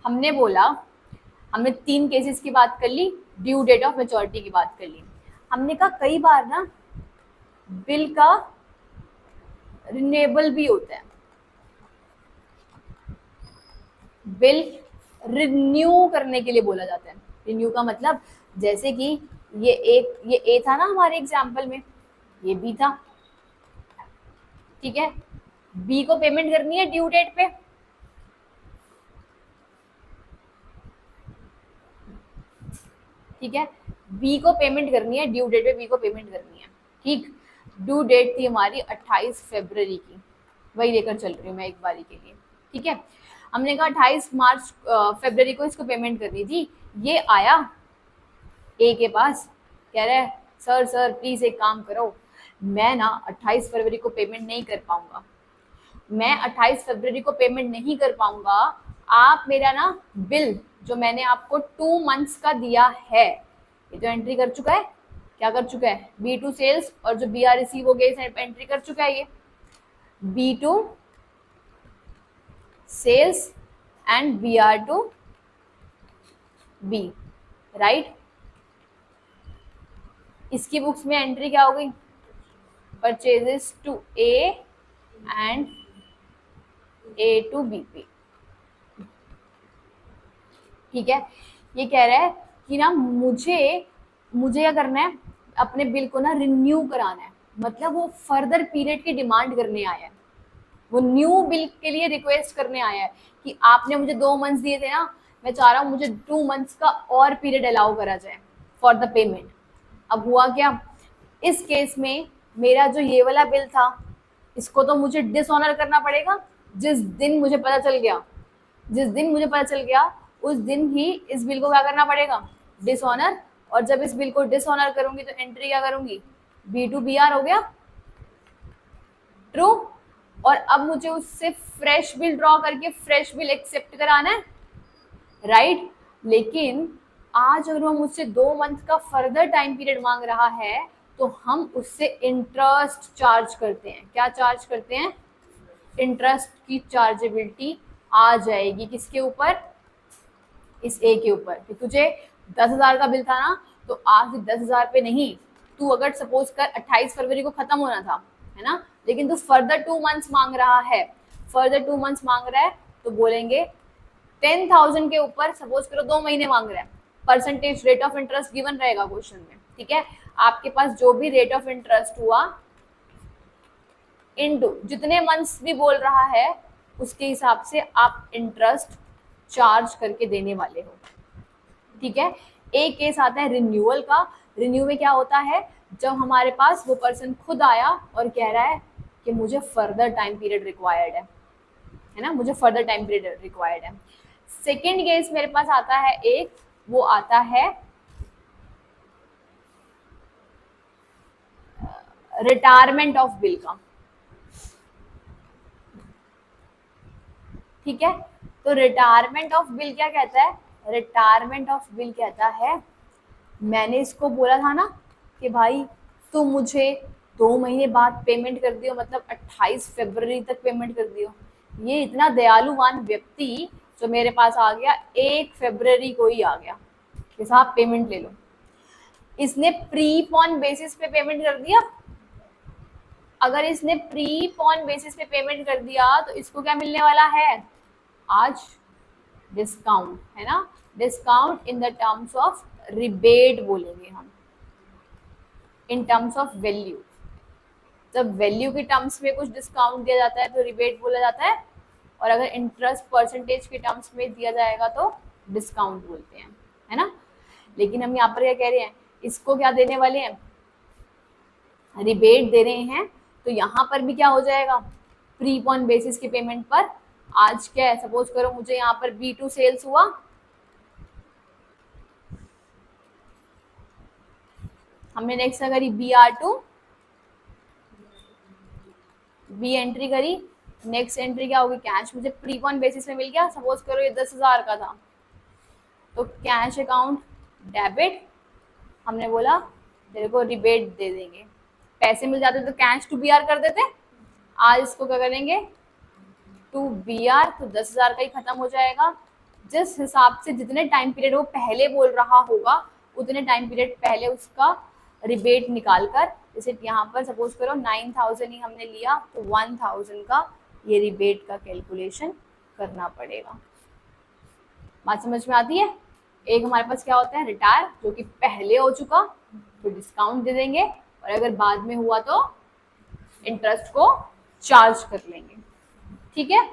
हमने बोला, हमने 3 केसेस की बात कर ली, ड्यू डेट ऑफ मैच्योरिटी की बात कर ली। हमने कहा कई बार ना बिल का रिन्यूएबल भी होता है, बिल रिन्यू करने के लिए बोला जाता है। रिन्यू का मतलब जैसे कि ये ए था ना हमारे एग्जाम्पल में, ये बी था, ठीक है। बी को पेमेंट करनी है ड्यू डेट पे, ठीक है। बी को पेमेंट करनी है ड्यू डेट पे, बी को पेमेंट करनी है, ठीक। ड्यू डेट थी हमारी 28 फरवरी की, वही लेकर चल रही हूँ मैं एक बारी के लिए, ठीक है। हमने कहा 28 मार्च फरवरी को इसको पेमेंट करनी थी। ये आया ए के पास, कह रहा है सर सर प्लीज एक काम करो, मैं ना 28 फरवरी को पेमेंट नहीं कर पाऊंगा, मैं 28 फरवरी को पेमेंट नहीं कर पाऊंगा, आप मेरा ना बिल जो मैंने आपको 2 मंथ्स का दिया है, ये तो एंट्री कर चुका है, क्या कर चुका है, B2 सेल्स, और जो BR रिसीव हो गया एंट्री कर चुका है ये B2 sales and BR2 B, right. इसकी बुक्स में एंट्री क्या हो गई, purchases to A and A to BP, ठीक है। ये कह रहा है कि ना मुझे क्या करना है, अपने बिल को ना रिन्यू कराना है, मतलब वो फर्दर पीरियड की डिमांड करने आया है, वो न्यू बिल के लिए रिक्वेस्ट करने आया है कि आपने मुझे 2 मंथ्स दिए थे ना, मैं चाह रहा हूँ मुझे 2 मंथ्स का और पीरियड अलाउ करा जाए फॉर द पेमेंट। अब हुआ क्या, इस केस में मेरा जो ये वाला बिल था, इसको तो मुझे डिसऑनर करना पड़ेगा। जिस दिन मुझे पता चल गया, जिस दिन मुझे पता चल गया उस दिन ही इस बिल को क्या करना पड़ेगा, डिसऑनर। और जब इस बिल को डिसऑनर करूंगी तो एंट्री क्या करूंगी, B2BR हो गया, ट्रू। और अब मुझे उससे फ्रेश बिल ड्रॉ करके फ्रेश बिल एक्सेप्ट कराना है, राइट। लेकिन आज अगर वो मुझसे 2 मंथ का फर्दर टाइम पीरियड मांग रहा है तो हम उससे इंटरेस्ट चार्ज करते हैं। क्या चार्ज करते हैं, इंटरेस्ट की चार्जेबिलिटी आ जाएगी किसके ऊपर, इस ए के ऊपर, कि तुझे 10,000 का बिल था ना, तो आज 10,000 पे नहीं, तू अगर सपोज कर 28 फरवरी को खत्म होना था, है ना, लेकिन तू फर्दर 2 मंथ्स मांग रहा है, फर्दर 2 मंथ्स मांग रहा है, तो बोलेंगे 10,000 के ऊपर सपोज करो 2 महीने मांग रहा है, percentage rate of interest given रहेगा क्वेश्चन में, ठीक है। आपके पास जो भी रेट ऑफ इंटरेस्ट हुआ इनटू जितने मंथ्स भी बोल रहा है उसके हिसाब से आप इंटरेस्ट चार्ज करके देने वाले हो, ठीक है। एक केस आता है रिन्यूअल का। रिन्यू में क्या होता है, जब हमारे पास वो पर्सन खुद आया और कह रहा है कि मुझे फर्दर टाइम पीरियड रिक्वायर्ड है ना, मुझे फर्दर टाइम पीरियड रिक्वायर्ड है। सेकेंड केस मेरे पास आता है एक, वो आता है रिटायरमेंट ऑफ बिल का, ठीक है। तो रिटायरमेंट ऑफ बिल क्या कहता है, रिटायरमेंट ऑफ बिल कहता है मैंने इसको बोला था ना कि भाई तुम मुझे 2 महीने बाद पेमेंट कर दियो, मतलब 28 फरवरी तक पेमेंट कर दियो। ये इतना दयालुवान व्यक्ति जो मेरे पास आ गया 1 फरवरी को ही आ गया कि साहब पेमेंट ले लो, इसने प्री पॉन बेसिस पे पेमेंट कर दिया। अगर इसने प्री पॉन बेसिस पे पेमेंट कर दिया तो इसको क्या मिलने वाला है, आज डिस्काउंट, है ना, discount in the terms of rebate बोलेंगे हम, इन टर्म्स ऑफ वैल्यू। जब वैल्यू के टर्म्स में कुछ डिस्काउंट दिया जाता है तो रिबेट बोला जाता है, और अगर इंटरेस्ट परसेंटेज के टर्म्स में दिया जाएगा तो डिस्काउंट बोलते हैं, है ना। लेकिन हम यहाँ पर क्या कह रहे हैं, इसको क्या देने वाले हैं, रिबेट दे रहे हैं। तो यहाँ पर भी क्या हो जाएगा, प्री पॉन बेसिस के पेमेंट पर आज क्या है, सपोज करो मुझे यहाँ पर B2 सेल्स हुआ, हमने नेक्स्ट करी BR2, बी एंट्री करी, नेक्स्ट एंट्री क्या होगी, कैश मुझे प्री पॉन बेसिस में मिल गया, सपोज करो ये 10,000 का था, तो कैश अकाउंट डेबिट, हमने बोला तेरे को रिबेट दे देंगे, पैसे मिल जाते तो कैश टू BR कर देते, आज इसको क्या करेंगे टू BR, तो 10,000 का ही खत्म हो जाएगा, जिस हिसाब से जितने टाइम पीरियड वो पहले बोल रहा होगा उतने टाइम पीरियड पहले उसका रिबेट निकाल कर, जैसे यहाँ पर सपोज करो 9,000 ही हमने लिया तो 1,000 का ये रिबेट का कैलकुलेशन करना पड़ेगा। बात समझ में आती है? एक हमारे पास क्या होता है रिटायर, जो कि पहले हो चुका तो डिस्काउंट दे देंगे, और अगर बाद में हुआ तो इंटरेस्ट को चार्ज कर लेंगे। ठीक है।